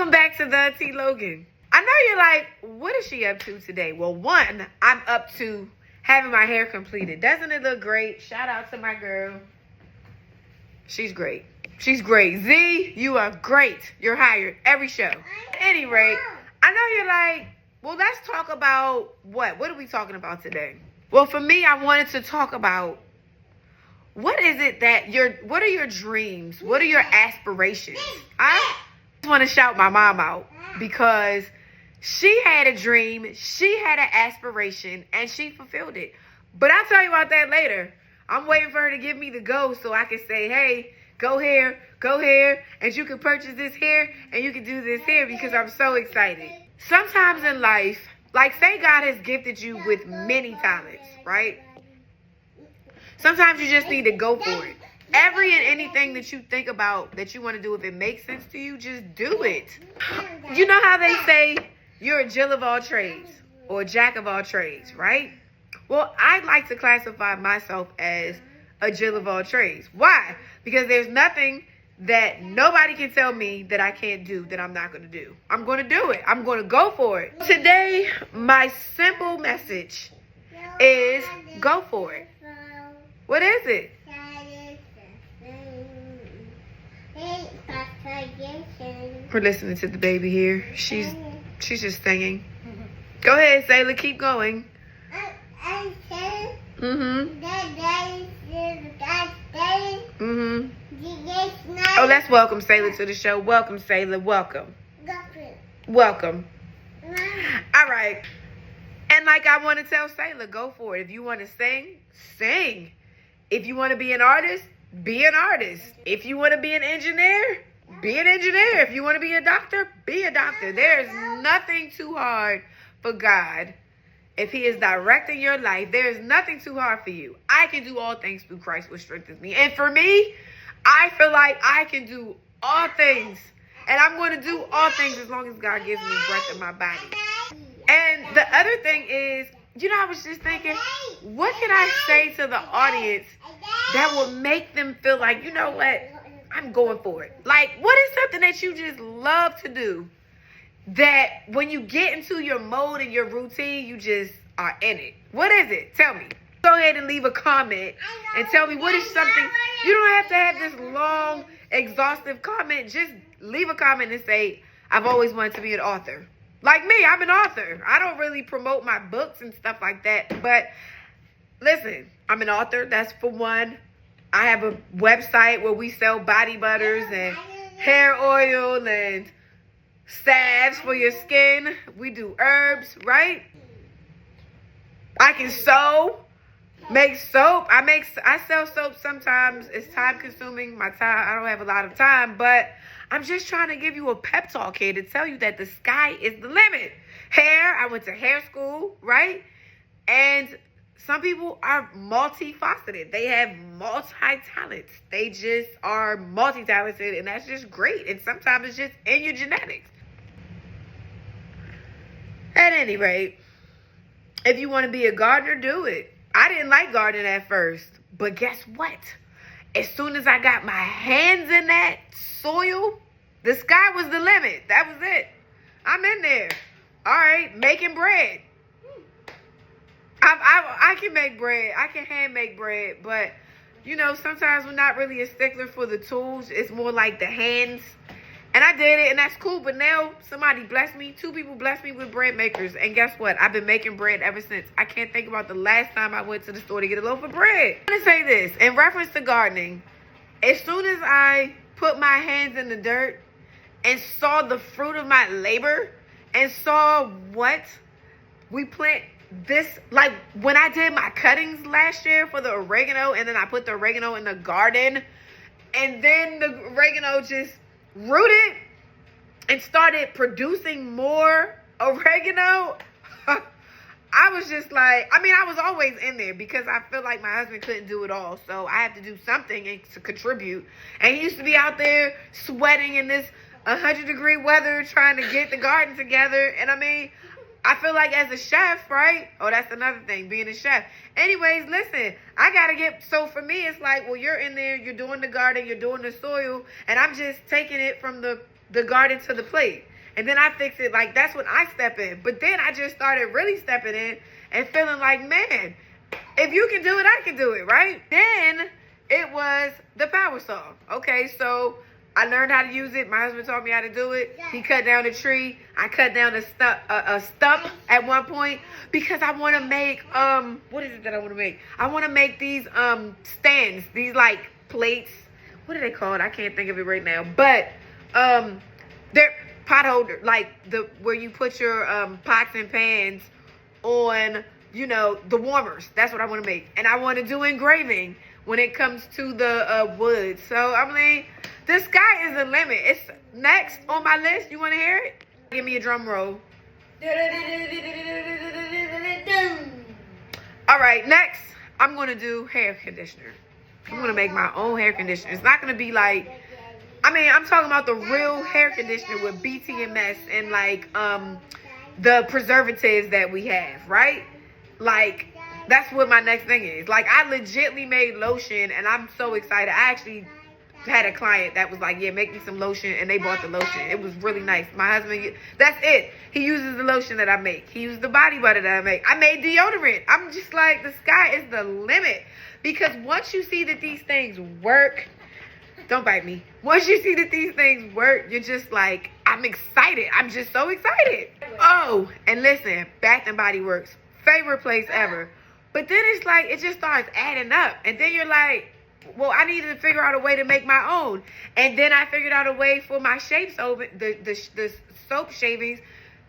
Welcome back to the T Logan. I know you're like, what is she up to today? Well, one, I'm up to having my hair completed. Doesn't it look great? Shout out to my girl. She's great. She's great. Z, you are great. You're hired every show. At any rate, I know you're like, well, let's talk about what? What are we talking about today? Well, for me, I wanted to talk about what is it that what are your dreams? What are your aspirations? I just want to shout my mom out because she had a dream, she had an aspiration, and she fulfilled it. But I'll tell you about that later. I'm waiting for her to give me the go so I can say, hey, go here, and you can purchase this here, and you can do this here because I'm so excited. Sometimes in life, like say God has gifted you with many talents, right? Sometimes you just need to go for it. Every and anything that you think about that you want to do, if it makes sense to you, just do it. You know how they say you're a Jill of all trades or a jack of all trades, right? Well, I'd like to classify myself as a Jill of all trades. Why? Because there's nothing that nobody can tell me that I can't do that I'm not going to do. I'm going to do it. I'm going to go for it. Today, my simple message is go for it. What is it? We're listening to the baby here. She's just singing. Go ahead, Sailor. Keep going. Oh, let's welcome Sailor to the show. Welcome, Sailor. Welcome. Welcome. All right. And like I want to tell Sailor, go for it. If you want to sing, sing. If you want to be an artist, be an artist. If you want to be an engineer, be an engineer. If you want to be a doctor, be a doctor. There is nothing too hard for God. If he is directing your life, there is nothing too hard for you. I can do all things through Christ which strengthens me. And for me, I feel like I can do all things. And I'm going to do all things as long as God gives me breath in my body. And the other thing is, you know, I was just thinking, what can I say to the audience that will make them feel like, you know what, I'm going for it? Like, what is something that you just love to do that when you get into your mode and your routine, you just are in it? What is it? Tell me. Go ahead and leave a comment and tell me what is something. You don't have to have this long, exhaustive comment. Just leave a comment and say, I've always wanted to be an author. Like me, I'm an author. I don't really promote my books and stuff like that. But listen, I'm an author. That's for one. I have a website where we sell body butters and hair oil and salves for your skin. We do herbs, right? I can sew, make soap. I sell soap sometimes. It's time consuming. I don't have a lot of time, but I'm just trying to give you a pep talk here to tell you that the sky is the limit. Hair, I went to hair school, right? And some people are multifaceted. They have multi-talents. They just are multi-talented, and that's just great. And sometimes it's just in your genetics. At any rate, if you want to be a gardener, do it. I didn't like gardening at first, but guess what? As soon as I got my hands in that soil, the sky was the limit. That was it. I'm in there. All right, making bread. I can make bread. I can hand make bread, but you know, sometimes we're not really a stickler for the tools. It's more like the hands. And I did it, and that's cool. But now somebody blessed me. 2 people blessed me with bread makers. And guess what? I've been making bread ever since. I can't think about the last time I went to the store to get a loaf of bread. I'm going to say this. In reference to gardening, as soon as I put my hands in the dirt and saw the fruit of my labor and saw what we plant this, like when I did my cuttings last year for the oregano, and then I put the oregano in the garden, and then the oregano just rooted and started producing more oregano. I was just like, I mean, I was always in there because I feel like my husband couldn't do it all. So I have to do something to contribute. And he used to be out there sweating in this 100-degree weather trying to get the garden together. And I mean, I feel like as a chef, right? Oh, that's another thing, being a chef. Anyways, listen, I got to so for me, it's like, well, you're in there, you're doing the garden, you're doing the soil, and I'm just taking it from the garden to the plate. And then I fix it. Like, that's when I step in. But then I just started really stepping in and feeling like, man, if you can do it, I can do it, right? Then it was the power saw. Okay, so I learned how to use it. My husband taught me how to do it. He cut down a tree. I cut down a stump at one point because I want to make, what is it that I want to make? I want to make these stands, these like plates. What are they called? I can't think of it right now. But they're pot holder, like where you put your pots and pans on, you know, the warmers. That's what I want to make. And I want to do engraving when it comes to the wood. So I mean, the sky is the limit. It's next on my list. You want to hear it? Give me a drum roll. All right, next I'm going to do hair conditioner. I'm going to make my own hair conditioner. It's not going to be like, I mean, I'm talking about the real hair conditioner with BTMS and like the preservatives that we have, right? Like, that's what my next thing is. Like, I legitly made lotion, and I'm so excited. I actually had a client that was like, yeah, make me some lotion, and they bought the lotion. It was really nice. My husband, that's it. He uses the lotion that I make. He uses the body butter that I make. I made deodorant. I'm just like, the sky is the limit. Because once you see that these things work, don't bite me. Once you see that these things work, you're just like, I'm excited. I'm just so excited. Oh, and listen, Bath and Body Works, favorite place ever. But then it's like, it just starts adding up. And then you're like, well, I needed to figure out a way to make my own. And then I figured out a way for my shave soap, the soap shavings,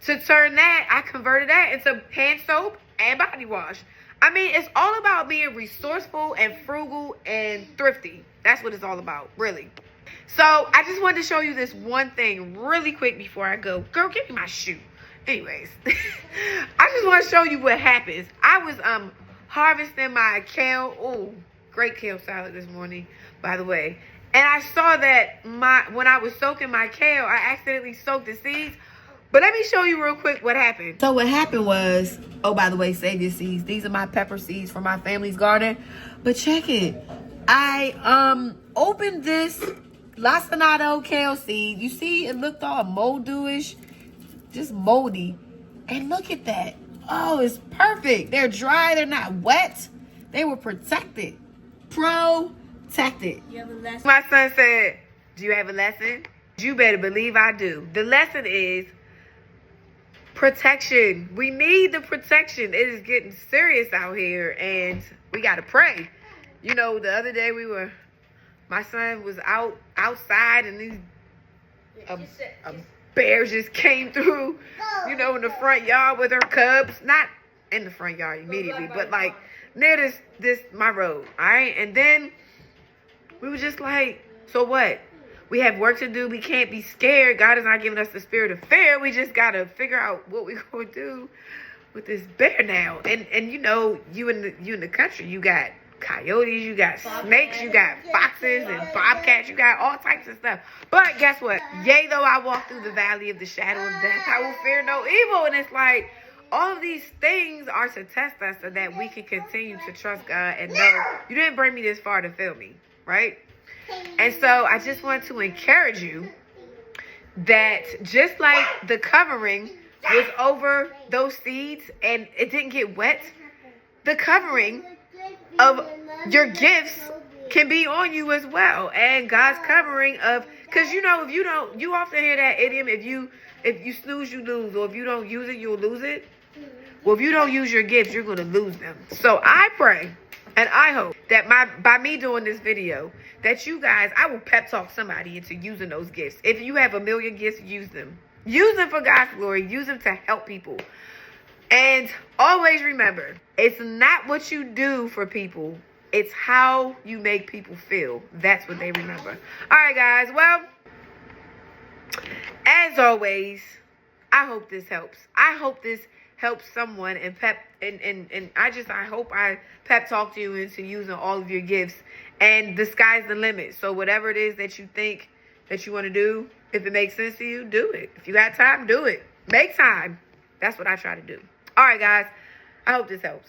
to turn that, I converted that into hand soap and body wash. I mean, it's all about being resourceful and frugal and thrifty. That's what it's all about, really. So I just wanted to show you this one thing really quick before I go. Girl, give me my shoe. Anyways, I just want to show you what happens. I was harvesting my kale. Oh, great kale salad this morning, by the way. And I saw that when I was soaking my kale, I accidentally soaked the seeds. But let me show you real quick what happened. So what happened was, oh, by the way, save your seeds. These are my pepper seeds from my family's garden. But check it. I opened this lacinato kale seed. You see, it looked all moldy-ish, just moldy. And look at that. Oh, it's perfect. They're dry. They're not wet. They were protected. Protected. You have a lesson? My son said, do you have a lesson? You better believe I do. The lesson is protection. We need the protection. It is getting serious out here, and we got to pray. You know, the other day my son was outside, and these bear just came through, you know, in the front yard with her cubs. Not in the front yard immediately, but like near my road. All right. And then we were just like, so what? We have work to do. We can't be scared. God is not giving us the spirit of fear. We just got to figure out what we're going to do with this bear now. And you know, you in the country, you got coyotes, you got snakes, you got foxes and bobcats, you got all types of stuff. But guess what? Yea, though I walk through the valley of the shadow of death, I will fear no evil. And it's like, all of these things are to test us so that we can continue to trust God and know you didn't bring me this far to fail me, right? And so I just want to encourage you that just like the covering was over those seeds and it didn't get wet, the covering of your gifts can be on you as well. And God's covering of, because you know, you often hear that idiom, if you snooze, you lose, or if you don't use it, you'll lose it. Well, if you don't use your gifts, you're going to lose them. So I pray and I hope that by me doing this video, that you guys, I will pep talk somebody into using those gifts. If you have 1 million gifts, use them. Use them for God's glory. Use them to help people. And always remember, it's not what you do for people. It's how you make people feel. That's what they remember. All right, guys. Well, as always, I hope this helps. I hope this helps someone and I hope I pep talk you into using all of your gifts. And the sky's the limit. So whatever it is that you think that you want to do, if it makes sense to you, do it. If you got time, do it. Make time. That's what I try to do. All right, guys. I hope this helps.